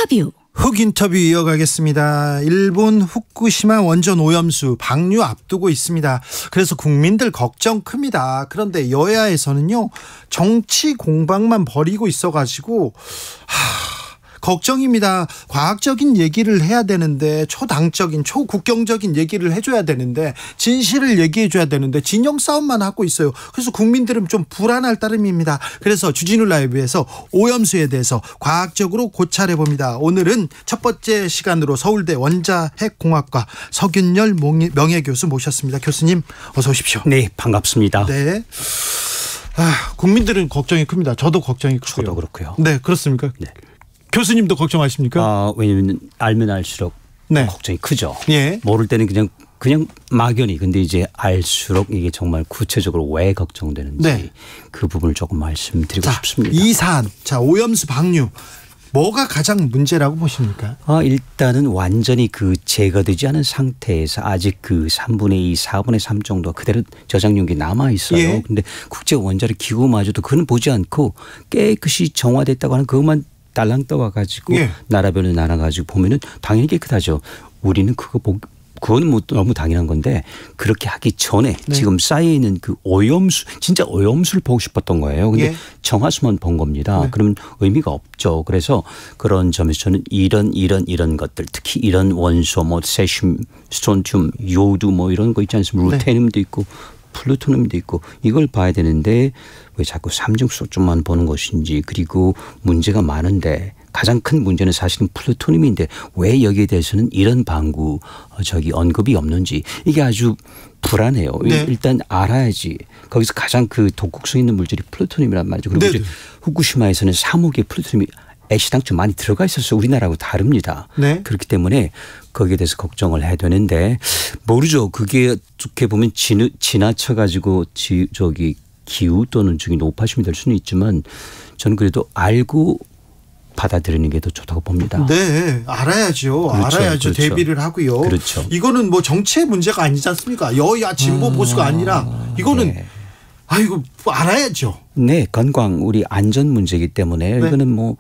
인터뷰. 훅 인터뷰 이어가겠습니다. 일본 후쿠시마 원전 오염수 방류 앞두고 있습니다. 그래서 국민들 걱정 큽니다. 그런데 여야에서는요, 정치 공방만 벌이고 있어가지고 걱정입니다. 과학적인 얘기를 해야 되는데, 초당적인 초국경적인 얘기를 해줘야 되는데, 진실을 얘기해줘야 되는데 진영 싸움만 하고 있어요. 그래서 국민들은 좀 불안할 따름입니다. 그래서 주진우 라이브에서 오염수에 대해서 과학적으로 고찰해 봅니다. 오늘은 첫 번째 시간으로 서울대 원자핵공학과 서균열 명예교수 모셨습니다. 교수님 어서 오십시오. 네, 반갑습니다. 네. 국민들은 걱정이 큽니다. 저도 걱정이 크고요. 저도 그렇고요. 네, 그렇습니까? 네. 교수님도 걱정하십니까? 왜냐하면 알면 알수록 네. 걱정이 크죠. 예. 모를 때는 그냥 막연히, 근데 이제 알수록 이게 정말 구체적으로 왜 걱정되는지 네. 그 부분을 조금 말씀드리고 싶습니다. 이 사안, 오염수 방류, 뭐가 가장 문제라고 보십니까? 일단은 완전히 제거되지 않은 상태에서 아직 3분의 2, 4분의 3 정도 그대로 저장용기 남아 있어요. 예. 근데 국제 원자력 기구마저도 그건 보지 않고 깨끗이 정화됐다고 하는 그것만 딸랑 떠와가지고 예. 나라별로 나눠가지고 보면은 당연히 깨끗하죠. 우리는 그거는 뭐 너무 당연한 건데, 그렇게 하기 전에 네. 지금 쌓여 있는 오염수, 진짜 오염수를 보고 싶었던 거예요. 근데 예. 정화수만 본 겁니다. 네. 그러면 의미가 없죠. 그래서 그런 점에서 저는 이런 것들, 특히 이런 원소, 세슘, 스톤튬, 요두 이런 거 있지 않습니까? 네. 루테늄도 있고 플루토늄도 있고, 이걸 봐야 되는데 왜 자꾸 삼중수소만 보는 것인지, 그리고 문제가 많은데 가장 큰 문제는 사실은 플루토늄인데 왜 여기에 대해서는 이런 언급이 없는지, 이게 아주 불안해요. 네. 일단 알아야지. 거기서 가장 독극성 있는 물질이 플루토늄이란 말이죠. 그리고 이제 후쿠시마에서는 3억의 플루토늄이 애시당초 많이 들어가 있어서 우리나라하고 다릅니다. 네. 그렇기 때문에 거기에 대해서 걱정을 해야 되는데, 모르죠. 그게 어떻게 보면 지나쳐가지고 기후 또는 중이 높아심이 될 수는 있지만, 저는 그래도 알고 받아들이는 게 더 좋다고 봅니다. 네, 알아야죠. 그렇죠, 알아야죠. 그렇죠. 대비를 하고요. 그렇죠. 이거는 정치의 문제가 아니지 않습니까? 여야 진보 보수가 아니라 이거는 네. 알아야죠. 네, 우리 안전 문제이기 때문에 네. 이거는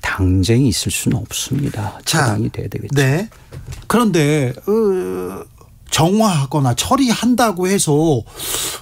당쟁이 있을 수는 없습니다. 차단이 돼야 되겠죠. 네. 그런데 정화하거나 처리한다고 해서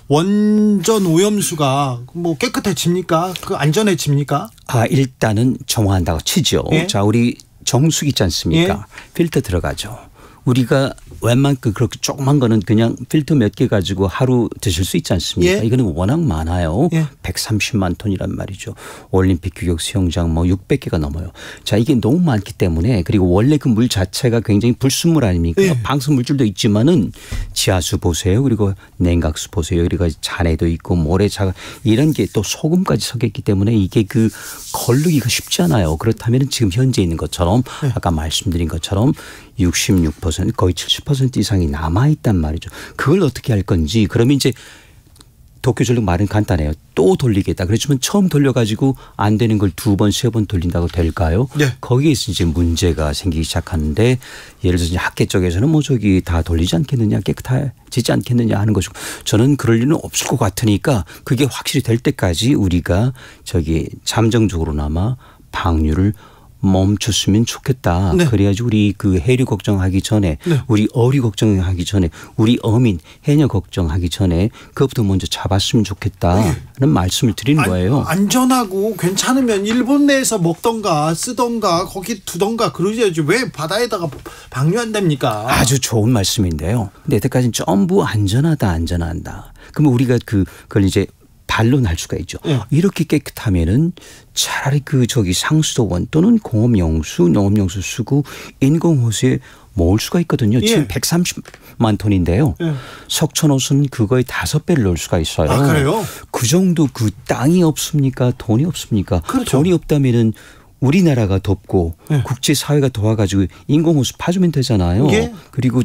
원전 오염수가 깨끗해집니까? 안전해집니까? 일단은 정화한다고 치죠. 네. 자, 우리 정수기 있지 않습니까? 네. 필터 들어가죠. 우리가 웬만큼 그렇게 조그만 거는 그냥 필터 몇 개 가지고 하루 드실 수 있지 않습니까? 예. 이거는 워낙 많아요. 예. 130만 톤이란 말이죠. 올림픽 규격 수영장 600개가 넘어요. 자, 이게 너무 많기 때문에, 그리고 원래 그 물 자체가 굉장히 불순물 아닙니까? 예. 방수 물질도 있지만은 지하수 보세요. 그리고 냉각수 보세요. 그리고 잔해도 있고 모래자가, 이런 게 또 소금까지 섞여 있기 때문에 이게 걸르기가 쉽지 않아요. 그렇다면 지금 현재 있는 것처럼 아까 말씀드린 것처럼 66% 거의 70% 이상이 남아있단 말이죠. 그걸 어떻게 할 건지. 그러면 이제 도쿄전력 말은 간단해요. 또 돌리겠다. 그렇지만 처음 돌려가지고 안 되는 걸 2번, 3번 돌린다고 될까요? 네. 거기에서 이제 문제가 생기기 시작하는데, 예를 들어서 학계 쪽에서는 다 돌리지 않겠느냐, 깨끗해지지 않겠느냐 하는 것이고, 저는 그럴 일은 없을 것 같으니까 그게 확실히 될 때까지 우리가 잠정적으로나마 방류를 멈췄으면 좋겠다. 네. 그래야지 우리 해류 걱정하기 전에, 네. 우리 어류 걱정하기 전에, 우리 어민 해녀 걱정하기 전에 그것부터 먼저 잡았으면 좋겠다는 말씀을 드리는 거예요. 안전하고 괜찮으면 일본 내에서 먹던가 쓰던가 거기 두던가 그러셔야지, 왜 바다에다가 방류한답니까? 아주 좋은 말씀인데요. 근데 여태까지는 전부 안전하다. 그러면 우리가 그걸 이제 반론할 수가 있죠. 이렇게 깨끗하면은 차라리 상수도원 또는 공업용수, 농업용수 쓰고 인공호수에 모을 수가 있거든요. 지금 130만 톤인데요. 석촌호수는 그거의 5배를 넣을 수가 있어요. 아, 그래요? 그 정도 땅이 없습니까? 돈이 없습니까? 그렇죠. 돈이 없다면은 우리나라가 돕고 국제사회가 도와가지고 인공호수 파주면 되잖아요. 예. 그리고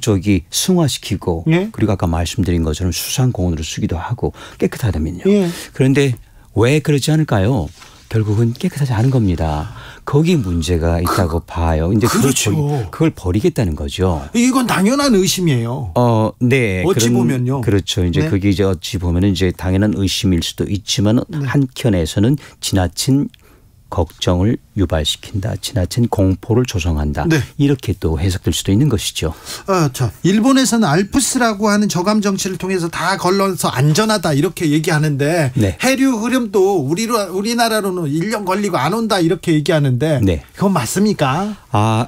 승화시키고 그리고 아까 말씀드린 것처럼 수상공원으로 쓰기도 하고 깨끗하다면요. 그런데 왜 그러지 않을까요? 결국은 깨끗하지 않은 겁니다. 거기에 문제가 있다고 봐요. 이제 그렇죠. 그걸 버리겠다는 거죠. 이건 당연한 의심이에요. 네. 어찌 보면요. 그렇죠. 이제 그게 이제 어찌 보면은 이제 당연한 의심일 수도 있지만 한켠에서는 지나친 걱정을 유발시킨다. 지나친 공포를 조성한다. 네. 이렇게 또 해석될 수도 있는 것이죠. 일본에서는 알프스라고 하는 저감 정치를 통해서 다 걸러서 안전하다 이렇게 얘기하는데 네. 해류 흐름도 우리나라로는 1년 걸리고 안 온다 이렇게 얘기하는데 네. 그건 맞습니까?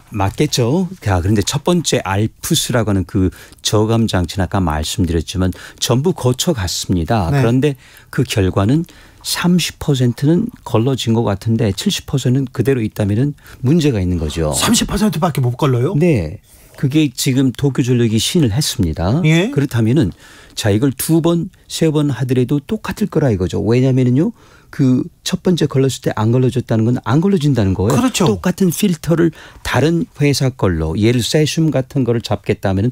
맞겠죠. 그런데 첫 번째 알프스라고 하는 그 저감 장치는 아까 말씀드렸지만 전부 거쳐갔습니다. 네. 그런데 그 결과는 30%는 걸러진 것 같은데 70%는 그대로 있다면 문제가 있는 거죠. 30%밖에 못 걸러요? 네. 그게 지금 도쿄전력이 시인을 했습니다. 예? 그렇다면은 자 이걸 2번, 3번 하더라도 똑같을 거라 이거죠. 왜냐면은요. 그 첫 번째 걸렀을 때 안 걸러졌다는 건 안 걸러진다는 거예요. 그렇죠. 똑같은 필터를 다른 회사 걸로 예를 세슘 같은 거를 잡겠다면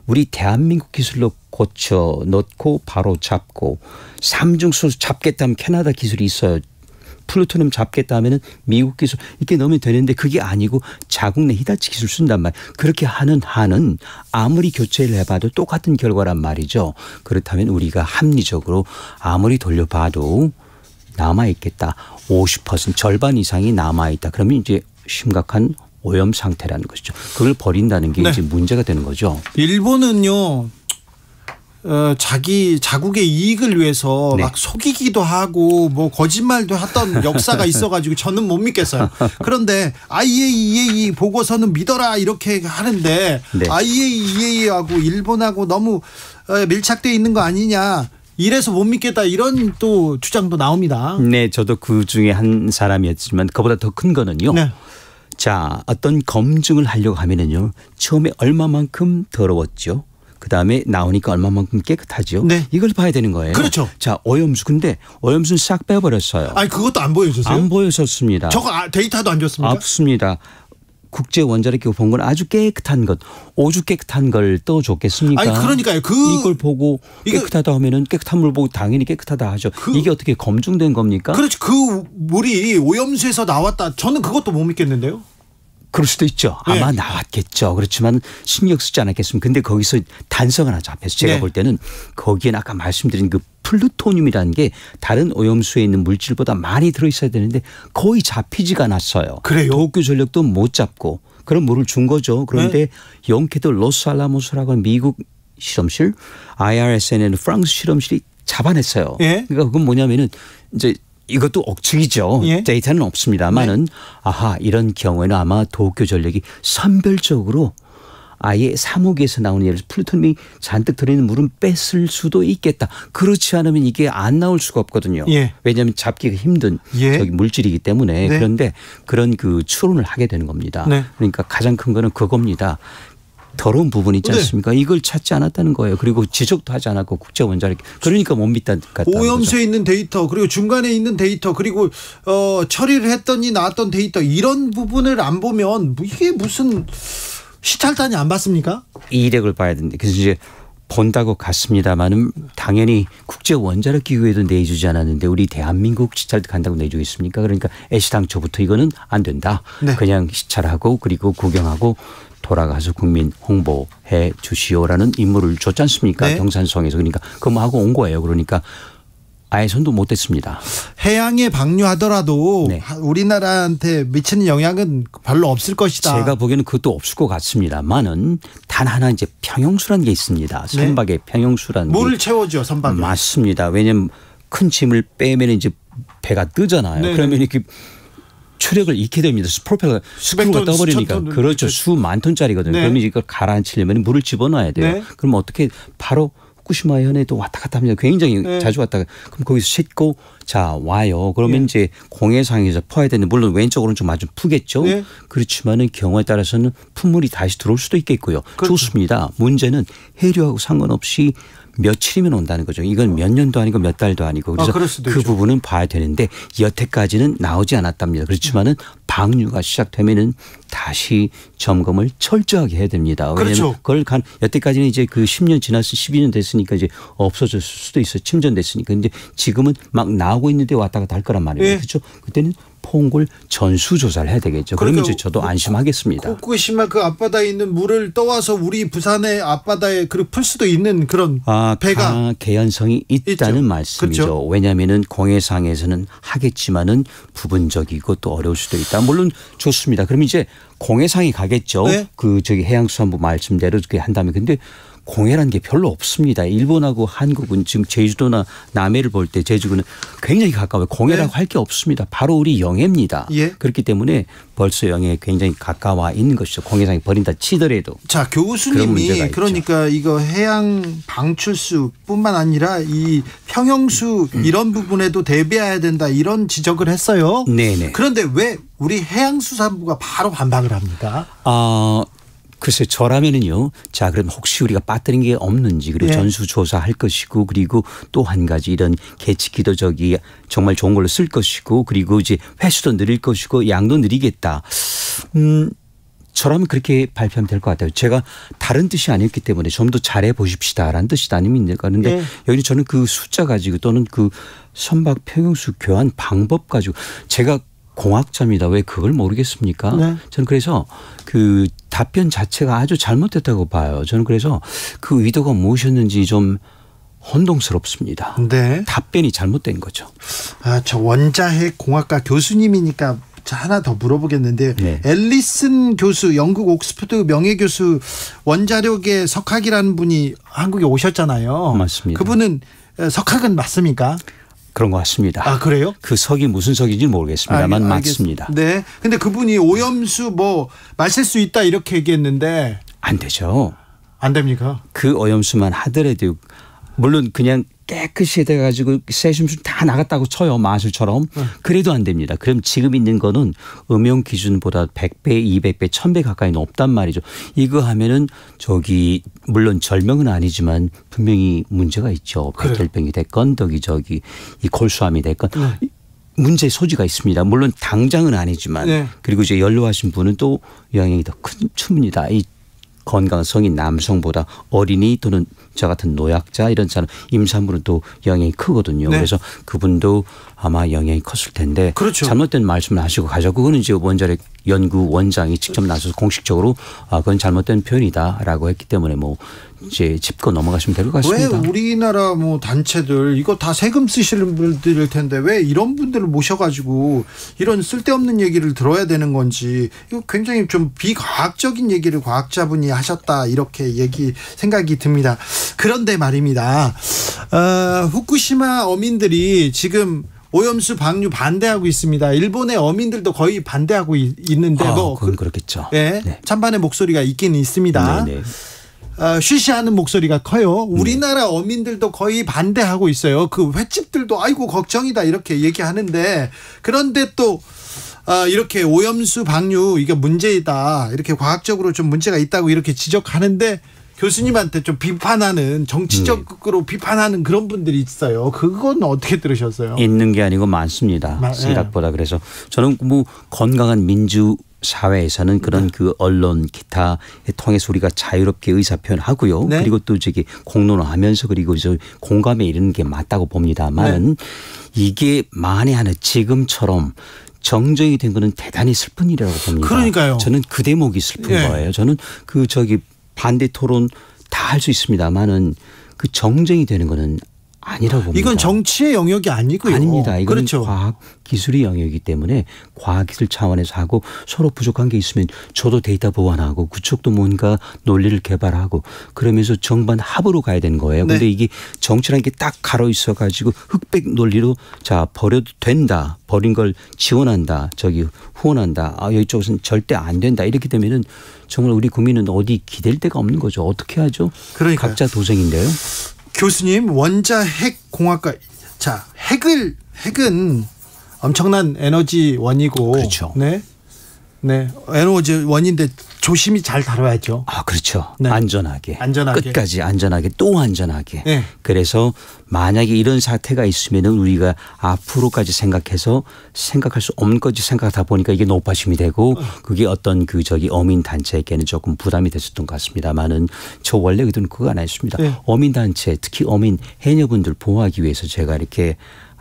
우리 대한민국 기술로 고쳐 넣고 바로 잡고 삼중수 잡겠다면 캐나다 기술이 있어요. 플루토늄 잡겠다면 미국 기술 이렇게 넣으면 되는데 그게 아니고 자국 내 히다치 기술 쓴단 말이에요. 그렇게 하는 한은 아무리 교체를 해봐도 똑같은 결과란 말이죠. 그렇다면 우리가 합리적으로 아무리 돌려봐도 남아있겠다. 50% 절반 이상이 남아있다. 그러면 이제 심각한 오염 상태라는 것이죠. 그걸 버린다는 게 네. 이제 문제가 되는 거죠. 일본은요. 자국의 이익을 위해서 네. 막 속이기도 하고 뭐 거짓말도 했던 역사가 있어가지고 저는 못 믿겠어요. 그런데 IAEA 보고서는 믿어라 이렇게 하는데 네. IAEA하고 일본하고 너무 밀착되어 있는 거 아니냐. 이래서 못 믿겠다 이런 또 주장도 나옵니다. 네, 저도 그 중에 한 사람이었지만 그보다 더 큰 거는요. 네. 자, 어떤 검증을 하려고 하면은요. 처음에 얼마만큼 더러웠죠. 그다음에 나오니까 얼마만큼 깨끗하죠. 네. 이걸 봐야 되는 거예요. 그렇죠. 자, 오염수 근데 오염수는 싹 빼버렸어요. 아니 그것도 안 보여줬어요? 안 보여줬습니다. 저거 데이터도 안 줬습니까? 없습니다. 국제 원자력기구 본 건 아주 깨끗한 것, 오죽 깨끗한 걸 또 줬겠습니까? 아니 그러니까요. 이걸 보고 깨끗하다 하면은 깨끗한 물 보고 당연히 깨끗하다 하죠. 이게 어떻게 검증된 겁니까? 그렇지. 그 물이 오염수에서 나왔다. 저는 그것도 못 믿겠는데요. 그럴 수도 있죠. 아마 네. 나왔겠죠. 그렇지만 신경 쓰지 않았겠습니까? 근데 거기서 단서가 하나 잡혀서 제가 네. 볼 때는 거기에는 아까 말씀드린 그 플루토늄이라는 게 다른 오염수에 있는 물질보다 많이 들어있어야 되는데 거의 잡히지가 않았어요. 그래요? 도쿄전력도 못 잡고 그런 물을 준 거죠. 그런데 영케도 로스알라모스라고 하는 미국 실험실, IRSN은 프랑스 실험실이 잡아냈어요. 예? 그러니까 그건 뭐냐면은 이제 이것도 억측이죠. 예? 데이터는 없습니다만은 이런 경우에는 아마 도쿄전력이 선별적으로 아예 사무기에서 나오는 예를 들어서 플루토늄이 잔뜩 들어있는 물은 뺐을 수도 있겠다. 그렇지 않으면 이게 안 나올 수가 없거든요. 예. 왜냐하면 잡기가 힘든 예. 저기 물질이기 때문에. 네. 그런데 그런 그 추론을 하게 되는 겁니다. 네. 그러니까 가장 큰 거는 그겁니다. 더러운 부분이 있지 네. 않습니까? 이걸 찾지 않았다는 거예요. 그리고 지적도 하지 않았고 국제원자력 그러니까 못 믿다는 거죠. 오염수에 있는 데이터 그리고 중간에 있는 데이터 그리고 처리를 했더니 나왔던 데이터 이런 부분을 안 보면 이게 무슨 시찰단이 안 봤습니까? 이력을 봐야 되는데 그래서 이제 본다고 갔습니다마는 당연히 국제원자력기구에도 내주지 않았는데 우리 대한민국 시찰도 간다고 내주겠습니까? 그러니까 애시당초부터 이거는 안 된다. 네. 그냥 시찰하고 그리고 구경하고 돌아가서 국민 홍보해 주시오라는 임무를 줬지 않습니까? 네. 경산성에서. 그러니까 그거 하고 온 거예요. 그러니까 아예 손도 못 댔습니다. 해양에 방류하더라도 네. 우리나라한테 미치는 영향은 별로 없을 것이다. 제가 보기에는 그것도 없을 것 같습니다만은 단 하나 이제 평형수라는 게 있습니다. 선박에 평형수라는 게. 물을 채워줘 선박에. 맞습니다. 왜냐하면 큰 짐을 빼면 이제 배가 뜨잖아요. 네. 그러면 이렇게 추력을 잃게 됩니다. 프로펠러 수백 스크루가 톤, 떠버리니까. 수천 톤. 그렇죠. 수만 톤짜리거든요. 네. 그러면 이걸 가라앉히려면 물을 집어넣어야 돼요. 네. 그럼 어떻게 바로 후쿠시마 현에도 왔다 갔다 합니다. 굉장히 네. 자주 왔다가 그럼 거기서 싣고 자 와요. 그러면 네. 이제 공해상에서 퍼야 되는데 물론 왼쪽 오른쪽 마주 푸겠죠. 네. 그렇지만은 경우에 따라서는 품물이 다시 들어올 수도 있겠고요. 그렇죠. 좋습니다. 문제는 해류하고 상관없이 며칠이면 온다는 거죠. 이건 몇 년도 아니고 몇 달도 아니고 그래서 그럴 수도 그 있죠. 부분은 봐야 되는데 여태까지는 나오지 않았답니다. 그렇지만은 방류가 시작되면은 다시 점검을 철저하게 해야 됩니다. 왜냐하면 그렇죠. 그걸 여태까지는 이제 그 10년 지났을 12년 됐으니까 이제 없어졌을 수도 있어요. 침전됐으니까. 근데 지금은 막 나오고 나오고 있는데 왔다 갔다 할 거란 말이에요. 예. 그렇죠? 그때는 포옹골 전수조사를 해야 되겠죠. 그러면 이제 저도 안심하겠습니다. 후쿠시마 그 앞바다에 있는 물을 떠와서 우리 부산의 앞바다에 풀 수도 있는 그런 배가 개연성이 있다는 있죠. 말씀이죠. 그렇죠. 왜냐하면은 공해상에서는 하겠지만은 부분적이고 또 어려울 수도 있다. 물론 좋습니다. 그럼 이제 공해상이 가겠죠. 네. 해양수산부 말씀대로 그렇게 한다면 근데 공해라는 게 별로 없습니다. 일본하고 한국은 지금 제주도나 남해를 볼 때 제주도는 굉장히 가까워요. 공해라고 할 게 없습니다. 바로 우리 영해입니다. 예. 그렇기 때문에 벌써 영해에 굉장히 가까워 있는 것이죠. 공해상이 버린다 치더라도. 자, 교수님이 그러니까 이거 해양 방출수뿐만 아니라 이 평형수 이런 부분에도 대비해야 된다 이런 지적을 했어요. 네네. 그런데 왜 우리 해양수산부가 바로 반박을 합니까? 글쎄 저라면은요. 자 그럼 혹시 우리가 빠뜨린 게 없는지 그리고 전수조사할 것이고 그리고 또 한 가지 이런 계측기도 정말 좋은 걸로 쓸 것이고 그리고 이제 회수도 늘릴 것이고 양도 늘리겠다. 저라면 그렇게 발표하면 될 것 같아요. 제가 다른 뜻이 아니었기 때문에 좀 더 잘해 보십시다라는 뜻이 아닙니다. 그런데 여기 저는 그 숫자 가지고 또는 그 선박 평형수 교환 방법 가지고 제가 공학자입니다. 왜 그걸 모르겠습니까? 네. 저는 그래서 그 답변 자체가 아주 잘못됐다고 봐요. 저는 그래서 그 의도가 무엇이었는지 좀 혼동스럽습니다. 네. 답변이 잘못된 거죠. 저 원자핵 공학과 교수님이니까 하나 더 물어보겠는데 네. 앨리슨 교수 영국 옥스퍼드 명예교수 원자력의 석학이라는 분이 한국에 오셨잖아요. 맞습니다. 그분은 석학은 맞습니까? 그런 것 같습니다. 아, 그래요? 그 석이 무슨 석인지 모르겠습니다만 맞습니다. 네. 근데 그분이 오염수 마실 수 있다 이렇게 얘기했는데 안 되죠. 안 됩니까? 그 오염수만 하더라도 물론 그냥 깨끗이 돼가지고 세슘수 다 나갔다고 쳐요. 마술처럼. 그래도 안 됩니다. 그럼 지금 있는 거는 음용 기준보다 100배, 200배, 1000배 가까이 높단 말이죠. 이거 하면은 물론 절명은 아니지만 분명히 문제가 있죠. 백혈병이 됐건 이 골수암이 됐건. 문제의 소지가 있습니다. 물론 당장은 아니지만 그리고 이제 연로하신 분은 또 영향이 더 큽니다. 이 건강성인 남성보다 어린이 또는 저 같은 노약자 이런 사람 임산부는 또 영향이 크거든요. 그래서 그분도 아마 영향이 컸을 텐데 그렇죠. 잘못된 말씀을 하시고 가죠. 그거는 이제 원자력 연구 원장이 직접 나서서 공식적으로 그건 잘못된 표현이다라고 했기 때문에 이제 짚고 넘어가시면 될 것 같습니다. 왜 우리나라 단체들 이거 다 세금 쓰시는 분들일 텐데 왜 이런 분들을 모셔가지고 이런 쓸데없는 얘기를 들어야 되는 건지 이거 굉장히 좀 비과학적인 얘기를 과학자분이 하셨다 이렇게 생각이 듭니다. 그런데 말입니다. 후쿠시마 어민들이 지금 오염수 방류 반대하고 있습니다. 일본의 어민들도 거의 반대하고 있는데 그건 그렇겠죠. 네. 찬반의 목소리가 있긴 있습니다. 네네. 쉬쉬하는 목소리가 커요. 우리나라 어민들도 거의 반대하고 있어요. 그 횟집들도 아이고 걱정이다 이렇게 얘기하는데 그런데 또 이렇게 오염수 방류 이게 문제이다 이렇게 과학적으로 좀 문제가 있다고 이렇게 지적하는데 교수님한테 좀 정치적으로 비판하는 그런 분들이 있어요. 그건 어떻게 들으셨어요? 있는 게 아니고 많습니다. 생각보다. 그래서 저는 건강한 민주 사회에서는 그런 그 언론 기타에 통해서 우리가 자유롭게 의사 표현하고요. 그리고 또 공론화하면서 그리고 공감에 이르는 게 맞다고 봅니다만 이게 만에 하나 지금처럼 정정이 된 거는 대단히 슬픈 일이라고 봅니다. 그러니까요. 저는 그 대목이 슬픈 거예요. 저는 반대 토론 다 할 수 있습니다만은 그 정정이 되는 거는 아니라고 봅니다. 이건 정치의 영역이 아니고요. 아닙니다. 이건 그렇죠. 과학 기술의 영역이기 때문에 과학 기술 차원에서 하고 서로 부족한 게 있으면 저도 데이터 보완하고 그쪽도 뭔가 논리를 개발하고 그러면서 정반 합으로 가야 되는 거예요. 그런데 이게 정치라는 게 딱 가로 있어 가지고 흑백 논리로 버려도 된다. 버린 걸 지원한다. 후원한다. 이쪽에서는 절대 안 된다. 이렇게 되면은 정말 우리 국민은 어디 기댈 데가 없는 거죠. 어떻게 하죠? 그러니까요. 각자 도생인데요. 교수님 원자핵 공학과 핵은 엄청난 에너지원이고 그렇죠. 네. 에너지원인데 조심히 잘 다뤄야죠. 그렇죠. 안전하게. 끝까지 안전하게 또 안전하게. 그래서 만약에 이런 사태가 있으면 우리가 앞으로까지 생각할 수 없는 것이 생각하다 보니까 이게 높아심이 되고 그게 어떤 어민 단체에게는 조금 부담이 됐었던 것 같습니다만은 저 원래 의도는 그거 아니었습니다. 어민 단체 특히 어민 해녀분들 보호하기 위해서 제가 이렇게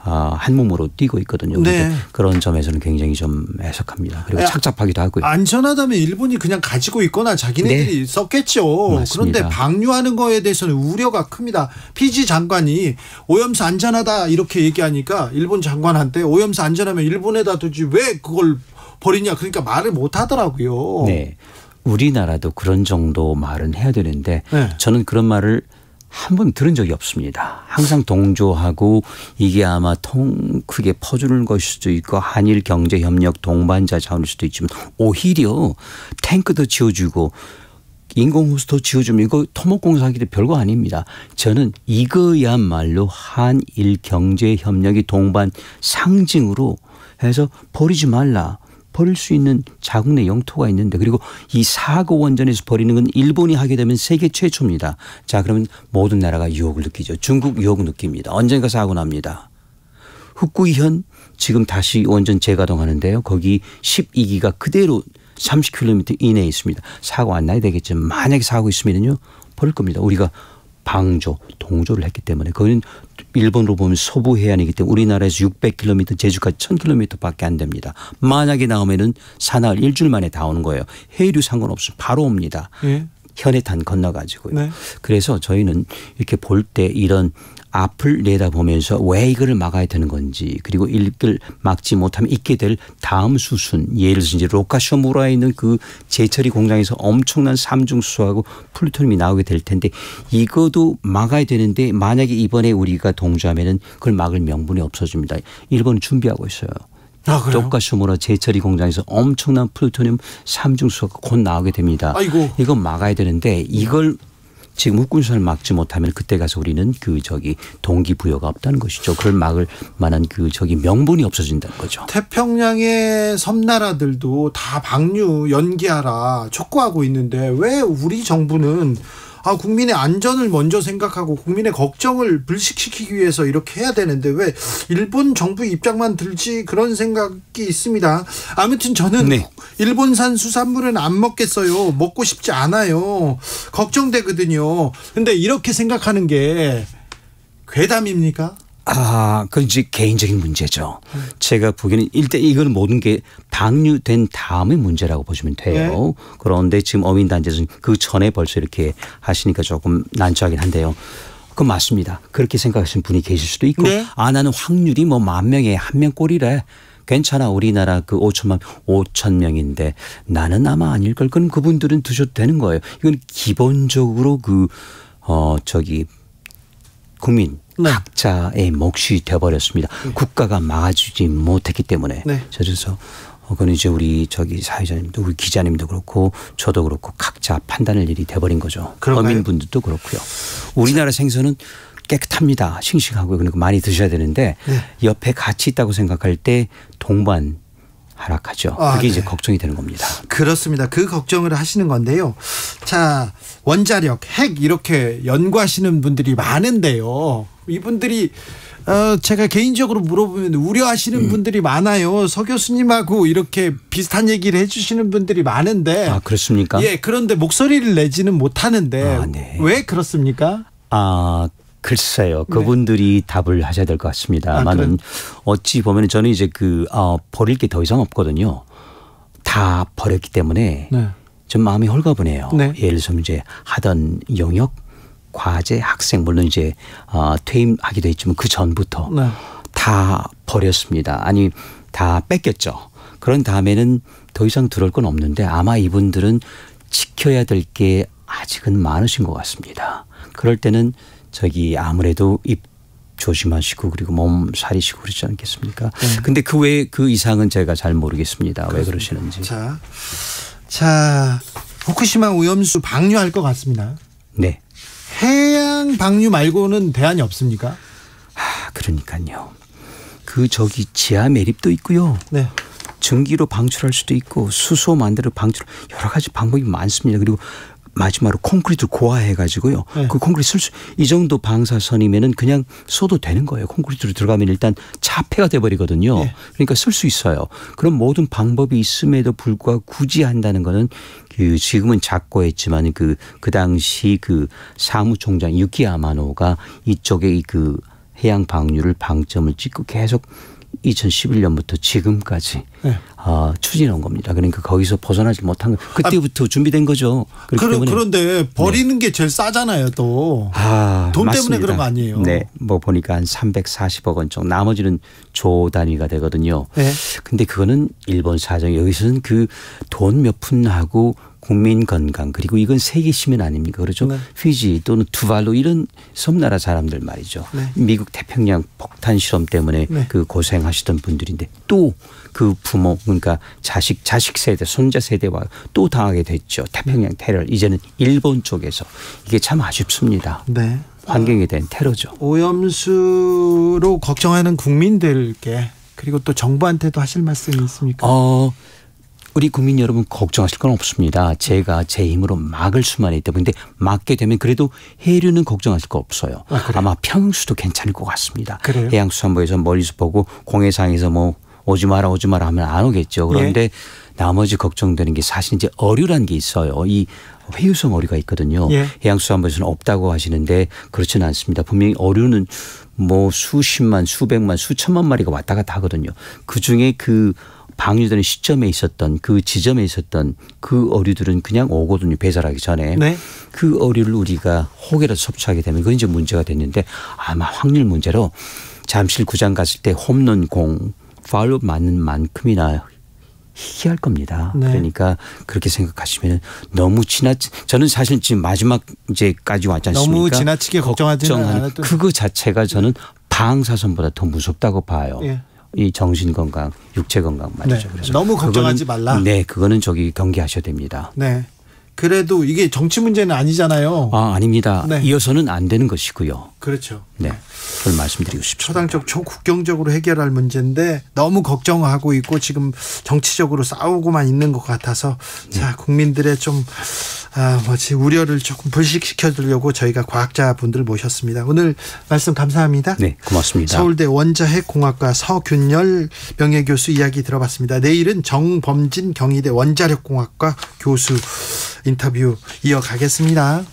한 몸으로 뛰고 있거든요. 네. 그런 점에서는 굉장히 좀 애석합니다. 그리고 착잡하기도 하고요. 안전하다면 일본이 그냥 가지고 있거나 자기네들이 네. 썼겠죠. 맞습니다. 그런데 방류하는 거에 대해서는 우려가 큽니다. 피지 장관이 오염수 안전하다 이렇게 얘기하니까 일본 장관한테 오염수 안전하면 일본에다 두지 왜 그걸 버리냐 그러니까 말을 못 하더라고요. 네. 우리나라도 그런 정도 말은 해야 되는데 네. 저는 그런 말을 한 번 들은 적이 없습니다. 항상 동조하고 이게 아마 크게 퍼주는 것일 수도 있고 한일 경제협력 동반자 자원일 수도 있지만 오히려 탱크도 지어주고 인공호수도 지어주면 이거 토목공사하기도 별거 아닙니다. 저는 이거야말로 한일 경제협력의 동반 상징으로 해서 버리지 말라. 버릴 수 있는 자국 내 영토가 있는데 그리고 이 사고 원전에서 버리는 건 일본이 하게 되면 세계 최초입니다. 자 그러면 모든 나라가 유혹을 느끼죠. 중국 유혹을 느낍니다. 언젠가 사고 납니다. 흑구이현 지금 다시 원전 재가동하는데요. 거기 12기가 그대로 30km 이내에 있습니다. 사고 안 나야 되겠지만 만약에 사고 있으면요 버릴 겁니다. 우리가 동조를 했기 때문에 거기는 일본으로 보면 서부 해안이기 때문에 우리나라에서 600km 제주까지 1000km밖에 안 됩니다. 만약에 나오면은 사나흘 일주일 만에 다 오는 거예요. 해류 상관없이 바로 옵니다. 네. 현해탄 건너가지고요. 네. 그래서 저희는 이렇게 볼 때 이런 앞을 내다보면서 왜 이거를 막아야 되는 건지 그리고 이걸 막지 못하면 있게 될 다음 수순 예를 들어서 이제 로카쇼무라에 있는 그 제철이 공장에서 엄청난 삼중수소하고 플루토늄이 나오게 될 텐데 이것도 막아야 되는데 만약에 이번에 우리가 동조하면은 그걸 막을 명분이 없어집니다. 일본은 준비하고 있어요. 로카쇼무라 제철이 공장에서 엄청난 플루토늄 삼중수소가 곧 나오게 됩니다. 아이고. 이건 막아야 되는데 이걸 지금 흑군선을 막지 못하면 그때 가서 우리는 동기부여가 없다는 것이죠. 그걸 막을 만한 명분이 없어진다는 거죠. 태평양의 섬나라들도 다 방류 연기하라 촉구하고 있는데 왜 우리 정부는 국민의 안전을 먼저 생각하고 국민의 걱정을 불식시키기 위해서 이렇게 해야 되는데 왜 일본 정부 입장만 들지 그런 생각이 있습니다. 아무튼 저는 네. 일본산 수산물은 안 먹겠어요. 먹고 싶지 않아요. 걱정되거든요. 근데 이렇게 생각하는 게 괴담입니까? 그건 이제 개인적인 문제죠. 제가 보기에는 일단 이건 모든 게 방류된 다음의 문제라고 보시면 돼요. 네. 그런데 지금 어민단체에서는 그 전에 벌써 이렇게 하시니까 조금 난처하긴 한데요. 그건 맞습니다. 그렇게 생각하시는 분이 계실 수도 있고 네. 나는 확률이 10,000명에 1명꼴이래. 괜찮아. 우리나라 5천 명인데 나는 아마 아닐 걸. 그럼 그분들은 드셔도 되는 거예요. 이건 기본적으로 국민 네. 각자의 몫이 되어버렸습니다. 네. 국가가 막아주지 못했기 때문에. 네. 그래서 그건 이제 우리 사회자님도 우리 기자님도 그렇고 저도 그렇고 각자 판단할 일이 돼버린 거죠. 어민분들도 그렇고요. 우리나라 생선은 깨끗합니다. 싱싱하고요. 그러니까 많이 드셔야 되는데 네. 옆에 같이 있다고 생각할 때 동반 하락하죠. 그게 네. 이제 걱정이 되는 겁니다. 그렇습니다. 그 걱정을 하시는 건데요. 자, 원자력, 핵 이렇게 연구하시는 분들이 많은데요. 이분들이 제가 개인적으로 물어보면 우려하시는 분들이 많아요. 서 교수님하고 이렇게 비슷한 얘기를 해주시는 분들이 많은데. 그렇습니까? 예, 그런데 목소리를 내지는 못하는데 네. 왜 그렇습니까? 글쎄요. 그분들이 네. 답을 하셔야 될 것 같습니다만은 어찌 보면 저는 이제 버릴 게 더 이상 없거든요. 다 버렸기 때문에 네. 좀 마음이 홀가분해요. 네. 예를 들어서 이제 하던 영역, 과제, 학생 물론 이제 퇴임하기도 했지만 그 전부터 네. 다 버렸습니다. 아니 다 뺏겼죠. 그런 다음에는 더 이상 들어올 건 없는데 아마 이분들은 지켜야 될 게 아직은 많으신 것 같습니다. 그럴 때는 아무래도 입 조심하시고 그리고 몸 사리시고 그러지 않겠습니까? 근데 그 외에 그 이상은 제가 잘 모르겠습니다. 왜 그러시는지. 자, 후쿠시마 오염수 방류할 것 같습니다. 네. 해양 방류 말고는 대안이 없습니까? 그러니까요. 지하 매립도 있고요. 네. 증기로 방출할 수도 있고 수소 만들어 방출 여러 가지 방법이 많습니다. 그리고 마지막으로 콘크리트를 고화해가지고요. 네. 그 콘크리트 이 정도 방사선이면은 그냥 써도 되는 거예요. 콘크리트로 들어가면 일단 차폐가 돼버리거든요. 네. 그러니까 쓸 수 있어요. 그런 모든 방법이 있음에도 불구하고 굳이 한다는 거는 지금은 작고했지만 그 당시 사무총장 유키 아마노가 이쪽에 해양 방류를 방점을 찍고 계속 2011년부터 지금까지 네. 추진한 겁니다. 그러니까 거기서 벗어나지 못한 거 그때부터 준비된 거죠. 그런데 버리는 게 제일 싸잖아요, 또. 돈 맞습니다. 때문에 그런 거 아니에요? 네, 뭐 보니까 한 340억 원 정도, 나머지는 조 단위가 되거든요. 네. 근데 그거는 일본 사정, 여기서는 그 돈 몇 푼하고 국민 건강, 그리고 이건 세계 시민 아닙니까? 그렇죠. 네. 피지 또는 투발루 이런 섬나라 사람들 말이죠. 네. 미국 태평양 폭탄 실험 때문에 네. 그 고생하시던 분들인데 또 그 부모, 그러니까 자식 세대, 손자 세대와 또 당하게 됐죠. 태평양 테러. 이제는 일본 쪽에서 이게 참 아쉽습니다. 네. 환경에 대한 테러죠. 오염수로 걱정하는 국민들께, 그리고 또 정부한테도 하실 말씀이 있습니까? 우리 국민 여러분 걱정하실 건 없습니다. 제가 제 힘으로 막을 수만 있다. 그런데 막게 되면 그래도 해류는 걱정하실 거 없어요. 아마 평수도 괜찮을 것 같습니다. 그래요? 해양수산부에서 멀리서 보고 공해상에서 뭐 오지 마라 하면 안 오겠죠. 그런데 예. 나머지 걱정되는 게 사실 이제 어류란 게 있어요. 이 회유성 어류가 있거든요. 예. 해양수산부에서는 없다고 하시는데 그렇지는 않습니다. 분명히 어류는 뭐 수십만, 수백만, 수천만 마리가 왔다 갔다 하거든요. 그중에 그 방류되는 시점에 있었던, 그 지점에 있었던 그 어류들은 그냥 오거든요. 배설하기 전에. 네. 그 어류를 우리가 혹여라도 섭취하게 되면 그건 이제 문제가 됐는데, 아마 확률 문제로 잠실 구장 갔을 때 홈런 공 파울로 맞는 만큼이나 희귀할 겁니다. 네. 그러니까 그렇게 생각하시면 너무 저는 사실 지금 마지막 이제까지 왔지 않습니까? 너무 지나치게 걱정하지는 않아도. 그거 자체가 저는 방사선보다 더 무섭다고 봐요. 예. 이 정신 건강, 육체 건강 말이죠. 네. 그래서 너무 걱정하지 말라. 네, 그거는 경계하셔야 됩니다. 네. 그래도 이게 정치 문제는 아니잖아요. 아닙니다. 네. 이어서는 안 되는 것이고요. 그렇죠. 네, 그걸 말씀드리고 싶습니다. 초당적 초국경적으로 해결할 문제인데 너무 걱정하고 있고 지금 정치적으로 싸우고만 있는 것 같아서 자, 국민들의 좀 우려를 조금 불식시켜주려고 저희가 과학자분들 모셨습니다. 오늘 말씀 감사합니다. 네, 고맙습니다. 서울대 원자핵공학과 서균열 명예교수 이야기 들어봤습니다. 내일은 정범진 경희대 원자력공학과 교수 인터뷰 이어가겠습니다.